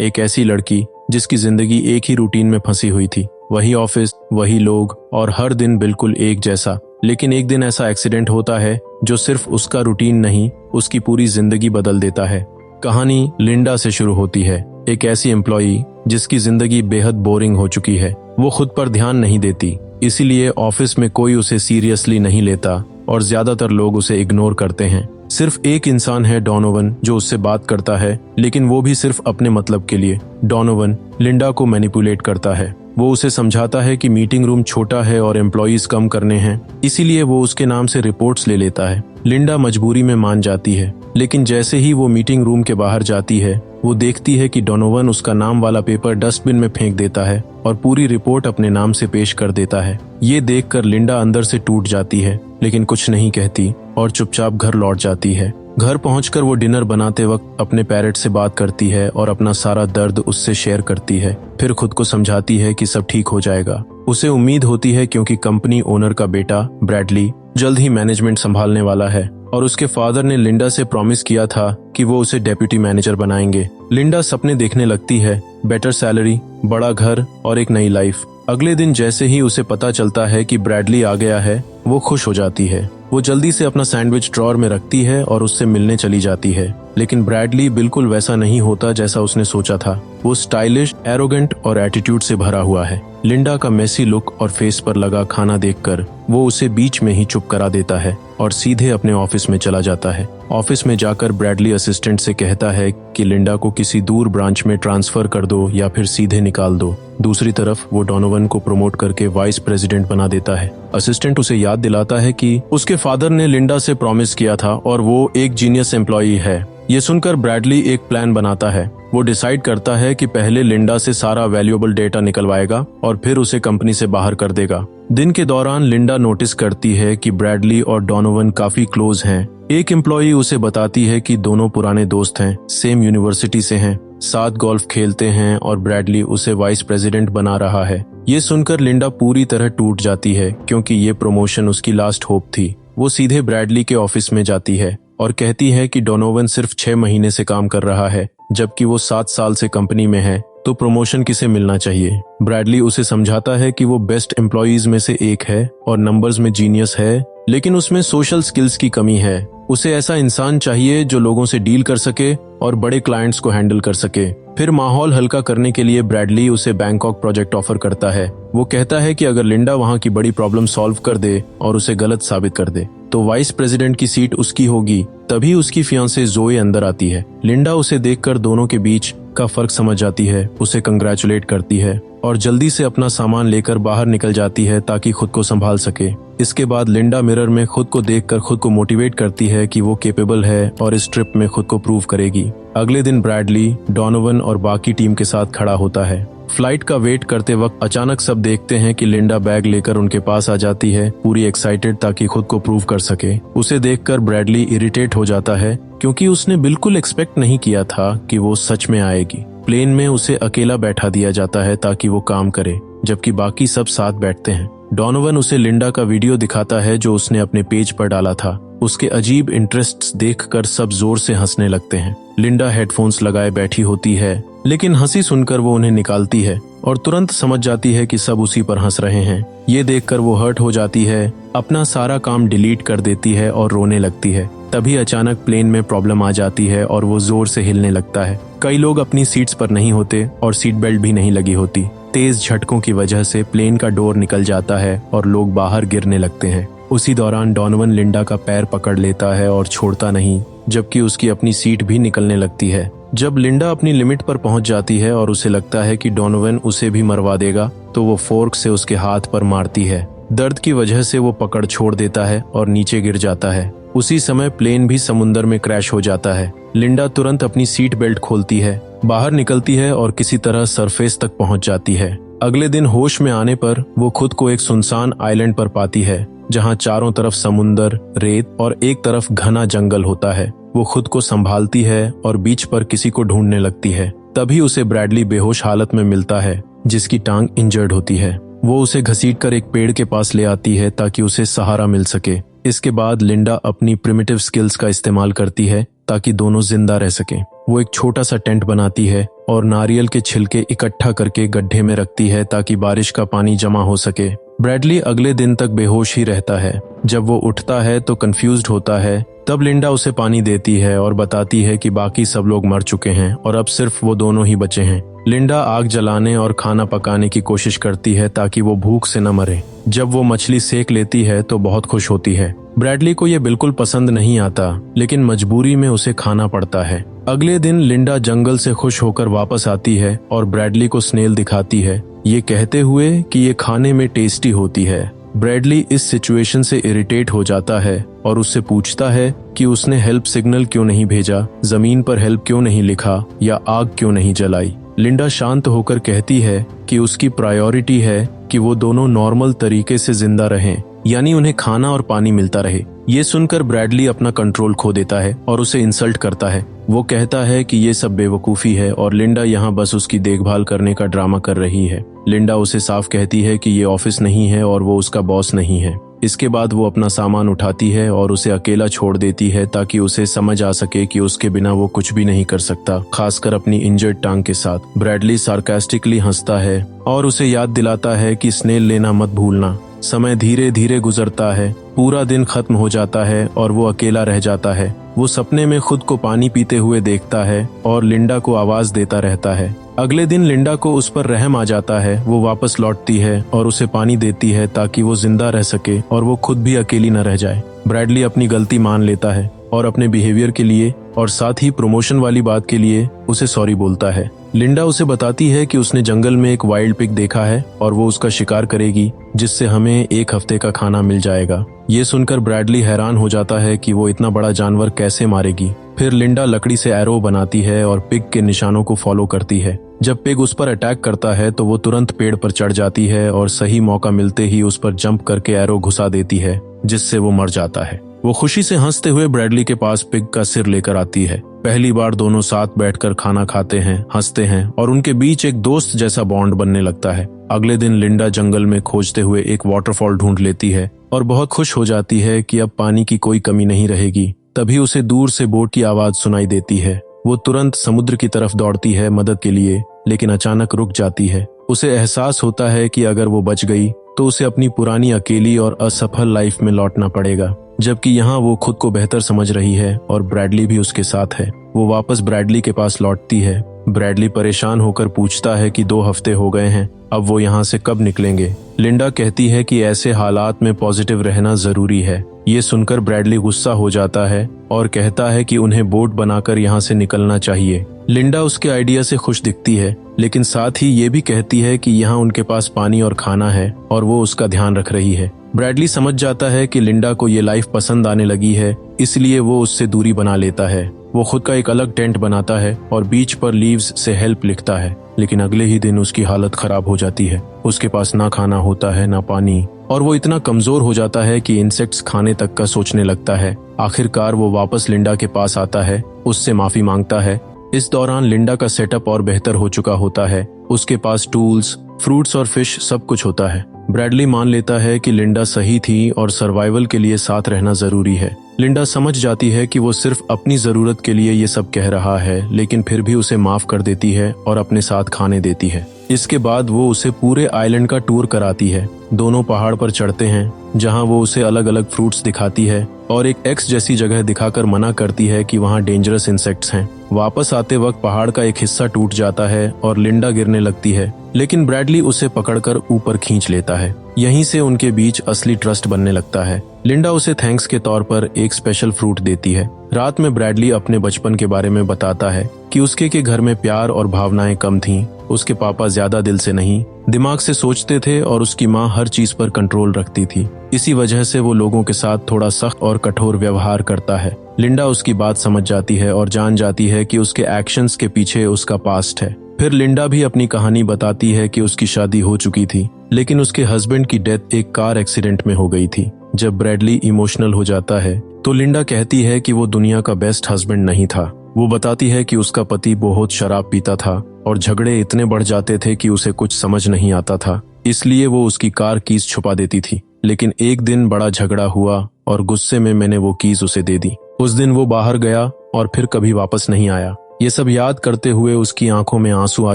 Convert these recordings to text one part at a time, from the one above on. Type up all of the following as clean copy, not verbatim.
एक ऐसी लड़की जिसकी जिंदगी एक ही रूटीन में फंसी हुई थी। वही ऑफिस, वही लोग और हर दिन बिल्कुल एक जैसा। लेकिन एक दिन ऐसा एक्सीडेंट होता है जो सिर्फ उसका रूटीन नहीं, उसकी पूरी जिंदगी बदल देता है। कहानी लिंडा से शुरू होती है, एक ऐसी एम्प्लॉई जिसकी जिंदगी बेहद बोरिंग हो चुकी है। वो खुद पर ध्यान नहीं देती, इसीलिए ऑफिस में कोई उसे सीरियसली नहीं लेता और ज्यादातर लोग उसे इग्नोर करते हैं। सिर्फ एक इंसान है, डोनोवन, जो उससे बात करता है, लेकिन वो भी सिर्फ अपने मतलब के लिए। डोनोवन लिंडा को मैनिपुलेट करता है। वो उसे समझाता है कि मीटिंग रूम छोटा है और एम्प्लॉयज कम करने हैं, इसीलिए वो उसके नाम से रिपोर्ट्स ले लेता है। लिंडा मजबूरी में मान जाती है, लेकिन जैसे ही वो मीटिंग रूम के बाहर जाती है, वो देखती है कि डोनोवन उसका नाम वाला पेपर डस्टबिन में फेंक देता है और पूरी रिपोर्ट अपने नाम से पेश कर देता है। ये देखकर लिंडा अंदर से टूट जाती है, लेकिन कुछ नहीं कहती और चुपचाप घर लौट जाती है। घर पहुंचकर वो डिनर बनाते वक्त अपने पेरेंट से बात करती है और अपना सारा दर्द उससे शेयर करती है। फिर खुद को समझाती है कि सब ठीक हो जाएगा। उसे उम्मीद होती है क्योंकि कंपनी ओनर का बेटा ब्रैडली जल्द ही मैनेजमेंट संभालने वाला है और उसके फादर ने लिंडा से प्रॉमिस किया था कि वो उसे डेप्यूटी मैनेजर बनाएंगे। लिंडा सपने देखने लगती है, बेटर सैलरी, बड़ा घर और एक नई लाइफ। अगले दिन जैसे ही उसे पता चलता है कि ब्रैडली आ गया है, वो खुश हो जाती है। वो जल्दी से अपना सैंडविच ड्रॉअर में रखती है और उससे मिलने चली जाती है। लेकिन ब्रैडली बिल्कुल वैसा नहीं होता जैसा उसने सोचा था। वो स्टाइलिश, एरोगेंट और एटीट्यूड से भरा हुआ है। लिंडा का मेसी लुक और फेस पर लगा खाना देखकर वो उसे बीच में ही चुप करा देता है और सीधे अपने ऑफिस में चला जाता है। ऑफिस में जाकर ब्रैडली असिस्टेंट से कहता है कि लिंडा को किसी दूर ब्रांच में ट्रांसफर कर दो या फिर सीधे निकाल दो। दूसरी तरफ वो डोनोवन को प्रमोट करके वाइस प्रेसिडेंट बना देता है। असिस्टेंट उसे याद दिलाता है कि उसके फादर ने लिंडा से प्रॉमिस किया था और वो एक जीनियस एम्प्लॉई है। ये सुनकर ब्रैडली एक प्लान बनाता है। वो डिसाइड करता है कि पहले लिंडा से सारा वैल्यूएबल डेटा निकलवाएगा और फिर उसे कंपनी से बाहर कर देगा। दिन के दौरान लिंडा नोटिस करती है कि ब्रैडली और डोनोवन काफी क्लोज हैं। एक एम्प्लॉई उसे बताती है कि दोनों पुराने दोस्त हैं, सेम यूनिवर्सिटी से हैं, साथ गोल्फ खेलते हैं और ब्रैडली उसे वाइस प्रेसिडेंट बना रहा है। ये सुनकर लिंडा पूरी तरह टूट जाती है क्योंकि ये प्रमोशन उसकी लास्ट होप थी। वो सीधे ब्रैडली के ऑफिस में जाती है और कहती है कि डोनोवन सिर्फ 6 महीने से काम कर रहा है, जबकि वो 7 साल से कंपनी में है, तो प्रमोशन किसे मिलना चाहिए। ब्रैडली उसे समझाता है कि वो बेस्ट एम्प्लॉयज में से एक है और नंबर्स में जीनियस है, लेकिन उसमें सोशल स्किल्स की कमी है। उसे ऐसा इंसान चाहिए जो लोगों से डील कर सके और बड़े क्लाइंट्स को हैंडल कर सके। फिर माहौल हल्का करने के लिए ब्रैडली उसे बैंकॉक प्रोजेक्ट ऑफर करता है। वो कहता है कि अगर लिंडा वहां की बड़ी प्रॉब्लम सॉल्व कर दे और उसे गलत साबित कर दे तो वाइस प्रेसिडेंट की सीट उसकी होगी। तभी उसकी फियांसे जोए अंदर आती है। लिंडा उसे देखकर दोनों के बीच का फर्क समझ जाती है, उसे कंग्रेचुलेट करती है और जल्दी से अपना सामान लेकर बाहर निकल जाती है ताकि खुद को संभाल सके। इसके बाद लिंडा मिरर में खुद को देखकर खुद को मोटिवेट करती है कि वो कैपेबल है और इस ट्रिप में खुद को प्रूव करेगी। अगले दिन ब्रैडली, डोनोवन और बाकी टीम के साथ खड़ा होता है। फ्लाइट का वेट करते वक्त अचानक सब देखते हैं कि लिंडा बैग लेकर उनके पास आ जाती है, पूरी एक्साइटेड ताकि खुद को प्रूव कर सके। उसे देखकर ब्रैडली इरिटेट हो जाता है क्योंकि उसने बिल्कुल एक्सपेक्ट नहीं किया था कि वो सच में आएगी। प्लेन में उसे अकेला बैठा दिया जाता है ताकि वो काम करे, जबकि बाकी सब साथ बैठते हैं। डोनोवन उसे लिंडा का वीडियो दिखाता है जो उसने अपने पेज पर डाला था। उसके अजीब इंटरेस्ट्स देखकर सब जोर से हंसने लगते हैं। लिंडा हेडफोन्स लगाए बैठी होती है, लेकिन हंसी सुनकर वो उन्हें निकालती है और तुरंत समझ जाती है कि सब उसी पर हंस रहे हैं। ये देखकर वो हर्ट हो जाती है, अपना सारा काम डिलीट कर देती है और रोने लगती है। तभी अचानक प्लेन में प्रॉब्लम आ जाती है और वो जोर से हिलने लगता है। कई लोग अपनी सीट्स पर नहीं होते और सीट बेल्ट भी नहीं लगी होती। तेज झटकों की वजह से प्लेन का डोर निकल जाता है और लोग बाहर गिरने लगते हैं। उसी दौरान डोनोवन लिंडा का पैर पकड़ लेता है और छोड़ता नहीं, जबकि उसकी अपनी सीट भी निकलने लगती है। जब लिंडा अपनी लिमिट पर पहुंच जाती है और उसे लगता है कि डोनोवन उसे भी मरवा देगा, तो वो फोर्क से उसके हाथ पर मारती है। दर्द की वजह से वो पकड़ छोड़ देता है और नीचे गिर जाता है। उसी समय प्लेन भी समुंदर में क्रैश हो जाता है। लिंडा तुरंत अपनी सीट बेल्ट खोलती है, बाहर निकलती है और किसी तरह सरफेस तक पहुंच जाती है। अगले दिन होश में आने पर वो खुद को एक सुनसान आइलैंड पर पाती है, जहां चारों तरफ समुंदर, रेत और एक तरफ घना जंगल होता है। वो खुद को संभालती है और बीच पर किसी को ढूंढने लगती है। तभी उसे ब्रैडली बेहोश हालत में मिलता है, जिसकी टांग इंजर्ड होती है। वो उसे घसीटकर एक पेड़ के पास ले आती है ताकि उसे सहारा मिल सके। इसके बाद लिंडा अपनी प्रिमिटिव स्किल्स का इस्तेमाल करती है ताकि दोनों जिंदा रह सकें। वो एक छोटा सा टेंट बनाती है और नारियल के छिलके इकट्ठा करके गड्ढे में रखती है ताकि बारिश का पानी जमा हो सके। ब्रैडली अगले दिन तक बेहोश ही रहता है। जब वो उठता है तो कंफ्यूज्ड होता है। तब लिंडा उसे पानी देती है और बताती है कि बाकी सब लोग मर चुके हैं और अब सिर्फ वो दोनों ही बचे हैं। लिंडा आग जलाने और खाना पकाने की कोशिश करती है ताकि वो भूख से न मरे। जब वो मछली सेक लेती है तो बहुत खुश होती है। ब्रैडली को ये बिल्कुल पसंद नहीं आता, लेकिन मजबूरी में उसे खाना पड़ता है। अगले दिन लिंडा जंगल से खुश होकर वापस आती है और ब्रैडली को स्नेल दिखाती है, ये कहते हुए कि ये खाने में टेस्टी होती है। ब्रैडली इस सिचुएशन से इरिटेट हो जाता है और उससे पूछता है कि उसने हेल्प सिग्नल क्यों नहीं भेजा, जमीन पर हेल्प क्यों नहीं लिखा या आग क्यों नहीं जलाई। लिंडा शांत होकर कहती है कि उसकी प्रायोरिटी है कि वो दोनों नॉर्मल तरीके से जिंदा रहें, यानी उन्हें खाना और पानी मिलता रहे। ये सुनकर ब्रैडली अपना कंट्रोल खो देता है और उसे इंसल्ट करता है। वो कहता है कि ये सब बेवकूफ़ी है और लिंडा यहाँ बस उसकी देखभाल करने का ड्रामा कर रही है। लिंडा उसे साफ कहती है कि ये ऑफिस नहीं है और वो उसका बॉस नहीं है। इसके बाद वो अपना सामान उठाती है और उसे अकेला छोड़ देती है ताकि उसे समझ आ सके कि उसके बिना वो कुछ भी नहीं कर सकता, खासकर अपनी इंजर्ड टांग के साथ। ब्रैडली सार्कास्टिकली हंसता है और उसे याद दिलाता है कि स्नेल लेना मत भूलना। समय धीरे धीरे गुजरता है, पूरा दिन खत्म हो जाता है और वो अकेला रह जाता है। वो सपने में खुद को पानी पीते हुए देखता है और लिंडा को आवाज देता रहता है। अगले दिन लिंडा को उस पर रहम आ जाता है। वो वापस लौटती है और उसे पानी देती है ताकि वो जिंदा रह सके और वो खुद भी अकेली न रह जाए। ब्रैडली अपनी गलती मान लेता है और अपने बिहेवियर के लिए और साथ ही प्रमोशन वाली बात के लिए उसे सॉरी बोलता है। लिंडा उसे बताती है कि उसने जंगल में एक वाइल्ड पिग देखा है और वो उसका शिकार करेगी, जिससे हमें 1 हफ्ते का खाना मिल जाएगा। ये सुनकर ब्रैडली हैरान हो जाता है कि वो इतना बड़ा जानवर कैसे मारेगी। फिर लिंडा लकड़ी से एरो बनाती है और पिग के निशानों को फॉलो करती है। जब पिग उस पर अटैक करता है तो वो तुरंत पेड़ पर चढ़ जाती है और सही मौका मिलते ही उस पर जंप करके एरो घुसा देती है, जिससे वो मर जाता है। वो खुशी से हंसते हुए ब्रैडली के पास पिग का सिर लेकर आती है। पहली बार दोनों साथ बैठकर खाना खाते हैं, हंसते हैं और उनके बीच एक दोस्त जैसा बॉन्ड बनने लगता है। अगले दिन लिंडा जंगल में खोजते हुए एक वाटरफॉल ढूंढ लेती है और बहुत खुश हो जाती है कि अब पानी की कोई कमी नहीं रहेगी। तभी उसे दूर से बोट की आवाज सुनाई देती है। वो तुरंत समुद्र की तरफ दौड़ती है मदद के लिए, लेकिन अचानक रुक जाती है। उसे एहसास होता है कि अगर वो बच गई तो उसे अपनी पुरानी अकेली और असफल लाइफ में लौटना पड़ेगा, जबकि यहाँ वो खुद को बेहतर समझ रही है और ब्रैडली भी उसके साथ है। वो वापस ब्रैडली के पास लौटती है। ब्रैडली परेशान होकर पूछता है कि 2 हफ्ते हो गए हैं, अब वो यहाँ से कब निकलेंगे। लिंडा कहती है कि ऐसे हालात में पॉजिटिव रहना जरूरी है। ये सुनकर ब्रैडली गुस्सा हो जाता है और कहता है कि उन्हें बोट बनाकर यहाँ से निकलना चाहिए। लिंडा उसके आइडिया से खुश दिखती है, लेकिन साथ ही ये भी कहती है कि यहाँ उनके पास पानी और खाना है और वो उसका ध्यान रख रही है। ब्रैडली समझ जाता है कि लिंडा को ये लाइफ पसंद आने लगी है, इसलिए वो उससे दूरी बना लेता है। वो खुद का एक अलग टेंट बनाता है और बीच पर लीव्स से हेल्प लिखता है, लेकिन अगले ही दिन उसकी हालत खराब हो जाती है। उसके पास ना खाना होता है ना पानी और वो इतना कमजोर हो जाता है कि इंसेक्ट्स खाने तक का सोचने लगता है। आखिरकार वो वापस लिंडा के पास आता है, उससे माफी मांगता है। इस दौरान लिंडा का सेटअप और बेहतर हो चुका होता है। उसके पास टूल्स, फ्रूट्स और फिश सब कुछ होता है। ब्रैडली मान लेता है कि लिंडा सही थी और सर्वाइवल के लिए साथ रहना जरूरी है। लिंडा समझ जाती है कि वो सिर्फ अपनी जरूरत के लिए ये सब कह रहा है, लेकिन फिर भी उसे माफ कर देती है और अपने साथ खाने देती है। इसके बाद वो उसे पूरे आइलैंड का टूर कराती है। दोनों पहाड़ पर चढ़ते हैं, जहां वो उसे अलग अलग फ्रूट्स दिखाती है और एक एक्स जैसी जगह दिखाकर मना करती है कि वहां डेंजरस इंसेक्ट्स हैं। वापस आते वक्त पहाड़ का एक हिस्सा टूट जाता है और लिंडा गिरने लगती है, लेकिन ब्रैडली उसे पकड़कर ऊपर खींच लेता है। यहीं से उनके बीच असली ट्रस्ट बनने लगता है। लिंडा उसे थैंक्स के तौर पर एक स्पेशल फ्रूट देती है। रात में ब्रैडली अपने बचपन के बारे में बताता है कि उसके के घर में प्यार और भावनाएं कम थीं। उसके पापा ज्यादा दिल से नहीं, दिमाग से सोचते थे और उसकी माँ हर चीज पर कंट्रोल रखती थी। इसी वजह से वो लोगों के साथ थोड़ा सख्त और कठोर व्यवहार करता है। लिंडा उसकी बात समझ जाती है और जान जाती है कि उसके एक्शंस के पीछे उसका पास्ट है। फिर लिंडा भी अपनी कहानी बताती है कि उसकी शादी हो चुकी थी, लेकिन उसके हस्बैंड की डेथ एक कार एक्सीडेंट में हो गई थी। जब ब्रैडली इमोशनल हो जाता है तो लिंडा कहती है कि वो दुनिया का बेस्ट हस्बैंड नहीं था। वो बताती है कि उसका पति बहुत शराब पीता था और झगड़े इतने बढ़ जाते थे कि उसे कुछ समझ नहीं आता था, इसलिए वो उसकी कार कीज छुपा देती थी। लेकिन एक दिन बड़ा झगड़ा हुआ और गुस्से में मैंने वो कीज उसे दे दी। उस दिन वो बाहर गया और फिर कभी वापस नहीं आया। ये सब याद करते हुए उसकी आंखों में आंसू आ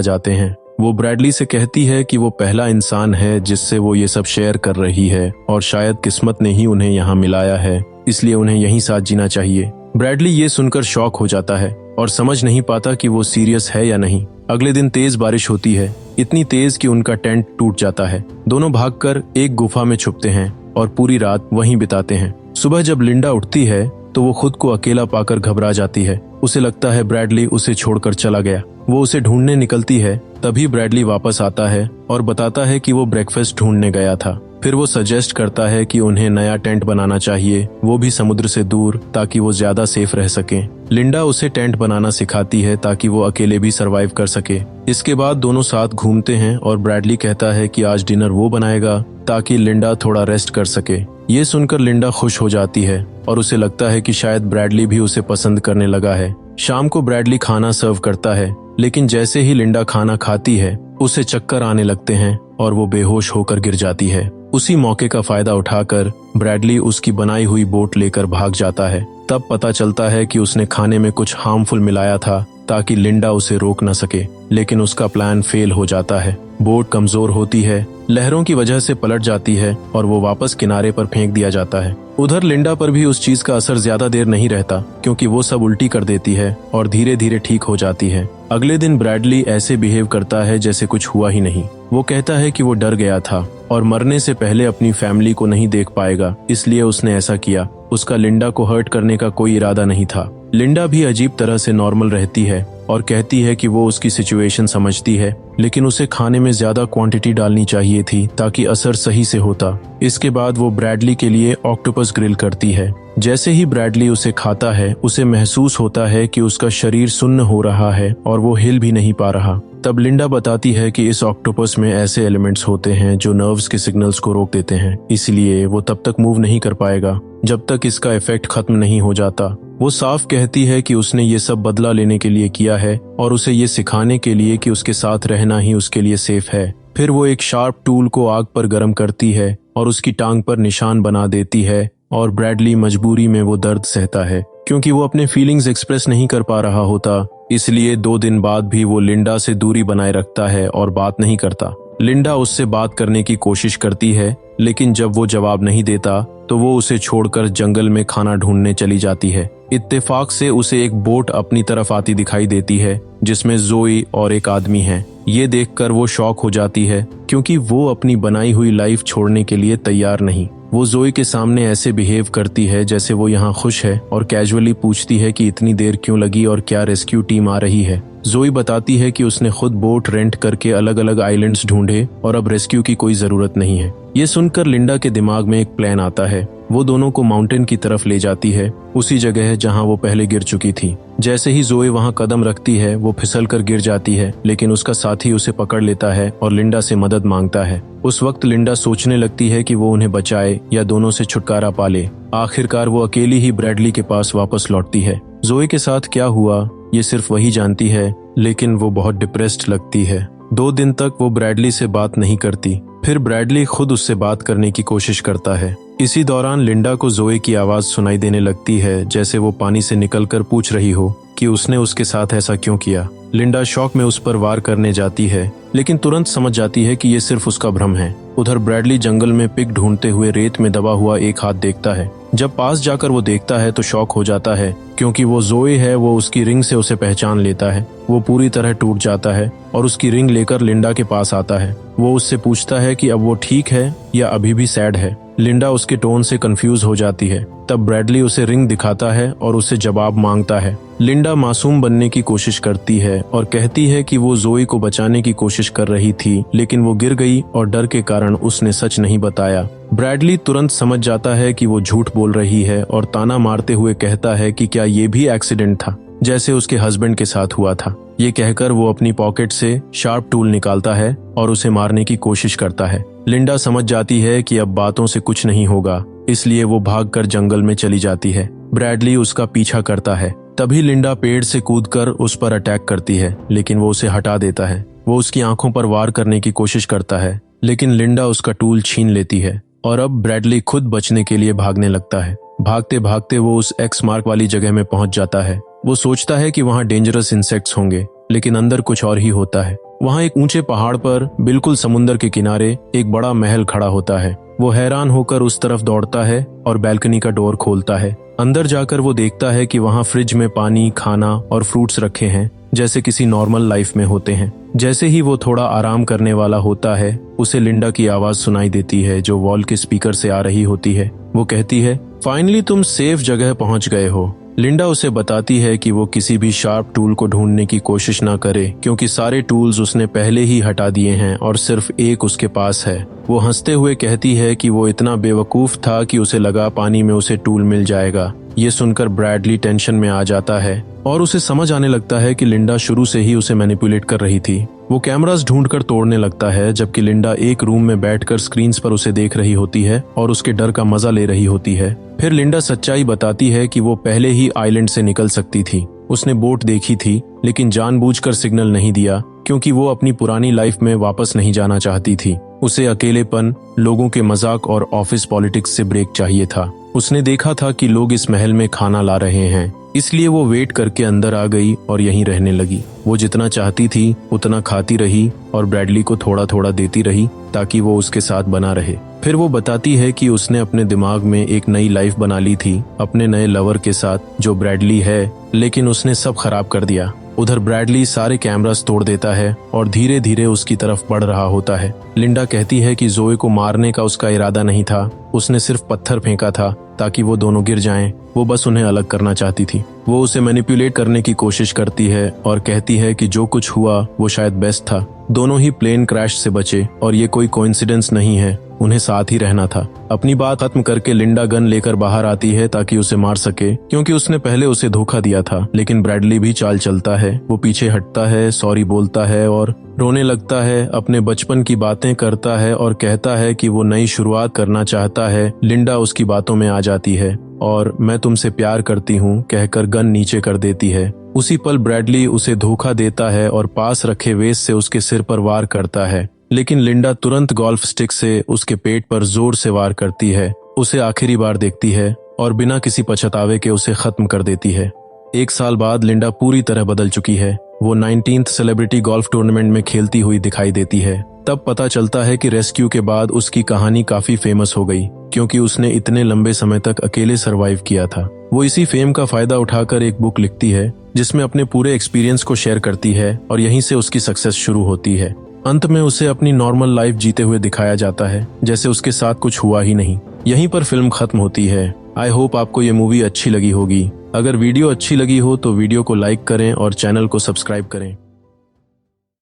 जाते हैं। वो ब्रैडली से कहती है कि वो पहला इंसान है जिससे वो ये सब शेयर कर रही है और शायद किस्मत ने ही उन्हें यहाँ मिलाया है, इसलिए उन्हें यहीं साथ जीना चाहिए। ब्रैडली ये सुनकर शॉक हो जाता है और समझ नहीं पाता कि वो सीरियस है या नहीं। अगले दिन तेज बारिश होती है, इतनी तेज कि उनका टेंट टूट जाता है। दोनों भागकर एक गुफा में छुपते हैं और पूरी रात वहीं बिताते हैं। सुबह जब लिंडा उठती है तो वो खुद को अकेला पाकर घबरा जाती है। उसे लगता है ब्रैडली उसे छोड़कर चला गया। वो उसे ढूंढने निकलती है, तभी ब्रैडली वापस आता है और बताता है कि वो ब्रेकफास्ट ढूंढने गया था। फिर वो सजेस्ट करता है कि उन्हें नया टेंट बनाना चाहिए, वो भी समुद्र से दूर, ताकि वो ज्यादा सेफ रह सके। लिंडा उसे टेंट बनाना सिखाती है ताकि वो अकेले भी सरवाइव कर सके। इसके बाद दोनों साथ घूमते हैं और ब्रैडली कहता है कि आज डिनर वो बनाएगा ताकि लिंडा थोड़ा रेस्ट कर सके। ये सुनकर लिंडा खुश हो जाती है और उसे लगता है कि शायद ब्रैडली भी उसे पसंद करने लगा है। शाम को ब्रैडली खाना सर्व करता है, लेकिन जैसे ही लिंडा खाना खाती है उसे चक्कर आने लगते हैं और वो बेहोश होकर गिर जाती है। उसी मौके का फायदा उठाकर ब्रैडली उसकी बनाई हुई बोट लेकर भाग जाता है। तब पता चलता है कि उसने खाने में कुछ हार्मफुल मिलाया था ताकि लिंडा उसे रोक न सके, लेकिन उसका प्लान फेल हो जाता है। बोट कमजोर होती है, लहरों की वजह से पलट जाती है और वो वापस किनारे पर फेंक दिया जाता है। उधर लिंडा पर भी उस चीज का असर ज्यादा देर नहीं रहता, क्योंकि वो सब उल्टी कर देती है और धीरे धीरे ठीक हो जाती है। अगले दिन ब्रैडली ऐसे बिहेव करता है जैसे कुछ हुआ ही नहीं। वो कहता है कि वो डर गया था और मरने से पहले अपनी फैमिली को नहीं देख पाएगा, इसलिए उसने ऐसा किया। उसका लिंडा को हर्ट करने का कोई इरादा नहीं था। लिंडा भी अजीब तरह से नॉर्मल रहती है और कहती है कि वो उसकी सिचुएशन समझती है, लेकिन उसे खाने में ज्यादा क्वांटिटी डालनी चाहिए थी ताकि असर सही से होता। इसके बाद वो ब्रैडली के लिए ऑक्टोपस ग्रिल करती है। जैसे ही ब्रैडली उसे खाता है, उसे महसूस होता है कि उसका शरीर सुन्न हो रहा है और वो हिल भी नहीं पा रहा। तब लिंडा बताती है कि इस ऑक्टोपस में ऐसे एलिमेंट्स होते हैं जो नर्व्स के सिग्नल्स को रोक देते हैं, इसलिए वो तब तक मूव नहीं कर पाएगा जब तक इसका इफेक्ट खत्म नहीं हो जाता। वो साफ कहती है कि उसने ये सब बदला लेने के लिए किया है और उसे ये सिखाने के लिए कि उसके साथ रहना ही उसके लिए सेफ है। फिर वो एक शार्प टूल को आग पर गर्म करती है और उसकी टांग पर निशान बना देती है और ब्रैडली मजबूरी में वो दर्द सहता है, क्योंकि वो अपने फीलिंग्स एक्सप्रेस नहीं कर पा रहा होता। इसलिए 2 दिन बाद भी वो लिंडा से दूरी बनाए रखता है और बात नहीं करता। लिंडा उससे बात करने की कोशिश करती है, लेकिन जब वो जवाब नहीं देता तो वो उसे छोड़कर जंगल में खाना ढूंढने चली जाती है। इत्तेफाक से उसे एक बोट अपनी तरफ आती दिखाई देती है जिसमें जोई और एक आदमी है। ये देखकर वो शॉक हो जाती है, क्योंकि वो अपनी बनाई हुई लाइफ छोड़ने के लिए तैयार नहीं। वो जोई के सामने ऐसे बिहेव करती है जैसे वो यहाँ खुश है और कैजुअली पूछती है कि इतनी देर क्यों लगी और क्या रेस्क्यू टीम आ रही है। जोई बताती है कि उसने खुद बोट रेंट करके अलग अलग आइलैंड्स ढूंढे और अब रेस्क्यू की कोई जरूरत नहीं है। ये सुनकर लिंडा के दिमाग में एक प्लान आता है। वो दोनों को माउंटेन की तरफ ले जाती है, उसी जगह जहाँ वो पहले गिर चुकी थी। जैसे ही जोई वहाँ कदम रखती है, वो फिसल कर गिर जाती है, लेकिन उसका साथी उसे पकड़ लेता है और लिंडा से मदद मांगता है। उस वक्त लिंडा सोचने लगती है कि वो उन्हें बचाए या दोनों से छुटकारा पाले। आखिरकार वो अकेली ही ब्रैडली के पास वापस लौटती है। जोई के साथ क्या हुआ ये सिर्फ वही जानती है, लेकिन वो बहुत डिप्रेस्ड लगती है। 2 दिन तक वो ब्रैडली से बात नहीं करती। फिर ब्रैडली खुद उससे बात करने की कोशिश करता है। इसी दौरान लिंडा को जोई की आवाज सुनाई देने लगती है, जैसे वो पानी से निकलकर पूछ रही हो कि उसने उसके साथ ऐसा क्यों किया। लिंडा शॉक में उस पर वार करने जाती है, लेकिन तुरंत समझ जाती है कि ये सिर्फ उसका भ्रम है। उधर ब्रैडली जंगल में पिग ढूंढते हुए रेत में दबा हुआ एक हाथ देखता है। जब पास जाकर वो देखता है तो शॉक हो जाता है, क्योंकि वो जोई है। वो उसकी रिंग से उसे पहचान लेता है। वो पूरी तरह टूट जाता है और उसकी रिंग लेकर लिंडा के पास आता है। वो उससे पूछता है कि अब वो ठीक है या अभी भी सैड है। लिंडा उसके टोन से कंफ्यूज हो जाती है। तब ब्रैडली उसे रिंग दिखाता है और उससे जवाब मांगता है। लिंडा मासूम बनने की कोशिश करती है और कहती है कि वो जोई को बचाने की कोशिश कर रही थी, लेकिन वो गिर गई और डर के कारण उसने सच नहीं बताया। ब्रैडली तुरंत समझ जाता है कि वो झूठ बोल रही है और ताना मारते हुए कहता है कि क्या ये भी एक्सीडेंट था, जैसे उसके हस्बैंड के साथ हुआ था। ये कहकर वो अपनी पॉकेट से शार्प टूल निकालता है और उसे मारने की कोशिश करता है। लिंडा समझ जाती है कि अब बातों से कुछ नहीं होगा, इसलिए वो भागकर जंगल में चली जाती है। ब्रैडली उसका पीछा करता है। तभी लिंडा पेड़ से कूदकर उस पर अटैक करती है, लेकिन वो उसे हटा देता है। वो उसकी आंखों पर वार करने की कोशिश करता है, लेकिन लिंडा उसका टूल छीन लेती है और अब ब्रैडली खुद बचने के लिए भागने लगता है। भागते भागते वो उस एक्स मार्क वाली जगह में पहुंच जाता है। वो सोचता है कि वहाँ डेंजरस इंसेक्ट्स होंगे, लेकिन अंदर कुछ और ही होता है। वहाँ एक ऊंचे पहाड़ पर बिल्कुल समुंदर के किनारे एक बड़ा महल खड़ा होता है। वो हैरान होकर उस तरफ दौड़ता है और बैल्कनी का डोर खोलता है। अंदर जाकर वो देखता है कि वहाँ फ्रिज में पानी, खाना और फ्रूट्स रखे हैं, जैसे किसी नॉर्मल लाइफ में होते हैं। जैसे ही वो थोड़ा आराम करने वाला होता है, उसे लिंडा की आवाज सुनाई देती है जो वॉल के स्पीकर से आ रही होती है। वो कहती है, फाइनली तुम सेफ जगह पहुंच गए हो। लिंडा उसे बताती है कि वो किसी भी शार्प टूल को ढूंढने की कोशिश ना करे, क्योंकि सारे टूल्स उसने पहले ही हटा दिए हैं और सिर्फ एक उसके पास है। वो हंसते हुए कहती है कि वो इतना बेवकूफ था कि उसे लगा पानी में उसे टूल मिल जाएगा। ये सुनकर ब्रैडली टेंशन में आ जाता है और उसे समझ आने लगता है कि लिंडा शुरू से ही उसे मैनिपुलेट कर रही थी। वो कैमरास ढूंढकर तोड़ने लगता है, जबकि लिंडा एक रूम में बैठकर स्क्रीन्स पर उसे देख रही होती है और उसके डर का मजा ले रही होती है। फिर लिंडा सच्चाई बताती है कि वो पहले ही आइलैंड से निकल सकती थी। उसने बोट देखी थी, लेकिन जानबूझकर सिग्नल नहीं दिया, क्योंकि वो अपनी पुरानी लाइफ में वापस नहीं जाना चाहती थी। उसे अकेलेपन, लोगों के मजाक और ऑफिस पॉलिटिक्स से ब्रेक चाहिए था। उसने देखा था कि लोग इस महल में खाना ला रहे हैं, इसलिए वो वेट करके अंदर आ गई और यहीं रहने लगी। वो जितना चाहती थी उतना खाती रही और ब्रैडली को थोड़ा थोड़ा देती रही ताकि वो उसके साथ बना रहे। फिर वो बताती है कि उसने अपने दिमाग में एक नई लाइफ बना ली थी अपने नए लवर के साथ, जो ब्रैडली है, लेकिन उसने सब खराब कर दिया। उधर ब्रैडली सारे कैमरास तोड़ देता है और धीरे धीरे उसकी तरफ बढ़ रहा होता है। लिंडा कहती है कि जोए को मारने का उसका इरादा नहीं था, उसने सिर्फ पत्थर फेंका था ताकि वो दोनों गिर जाएं। वो बस उन्हें अलग करना चाहती थी। वो उसे मैनिपुलेट करने की कोशिश करती है और कहती है कि जो कुछ हुआ वो शायद बेस्ट था। दोनों ही प्लेन क्रैश से बचे और ये कोई कोइंसिडेंस नहीं है, उन्हें साथ ही रहना था। अपनी बात खत्म करके लिंडा गन लेकर बाहर आती है ताकि उसे मार सके, क्योंकि उसने पहले उसे धोखा दिया था। लेकिन ब्रैडली भी चाल चलता है। वो पीछे हटता है, सॉरी बोलता है और रोने लगता है। अपने बचपन की बातें करता है और कहता है कि वो नई शुरुआत करना चाहता है। लिंडा उसकी बातों में आ जाती है और मैं तुमसे प्यार करती हूँ कहकर गन नीचे कर देती है। उसी पल ब्रैडली उसे धोखा देता है और पास रखे वेस्ट से उसके सिर पर वार करता है, लेकिन लिंडा तुरंत गोल्फ स्टिक से उसके पेट पर जोर से वार करती है। उसे आखिरी बार देखती है और बिना किसी पछतावे के उसे खत्म कर देती है। 1 साल बाद लिंडा पूरी तरह बदल चुकी है। वो 19th सेलिब्रिटी गोल्फ टूर्नामेंट में खेलती हुई दिखाई देती है। तब पता चलता है कि रेस्क्यू के बाद उसकी कहानी काफी फेमस हो गई, क्योंकि उसने इतने लंबे समय तक अकेले सरवाइव किया था। वो इसी फेम का फायदा उठाकर एक बुक लिखती है जिसमें अपने पूरे एक्सपीरियंस को शेयर करती है और यहीं से उसकी सक्सेस शुरू होती है। अंत में उसे अपनी नॉर्मल लाइफ जीते हुए दिखाया जाता है, जैसे उसके साथ कुछ हुआ ही नहीं। यहीं पर फिल्म खत्म होती है। आई होप आपको ये मूवी अच्छी लगी होगी। अगर वीडियो अच्छी लगी हो तो वीडियो को लाइक करें और चैनल को सब्सक्राइब करें।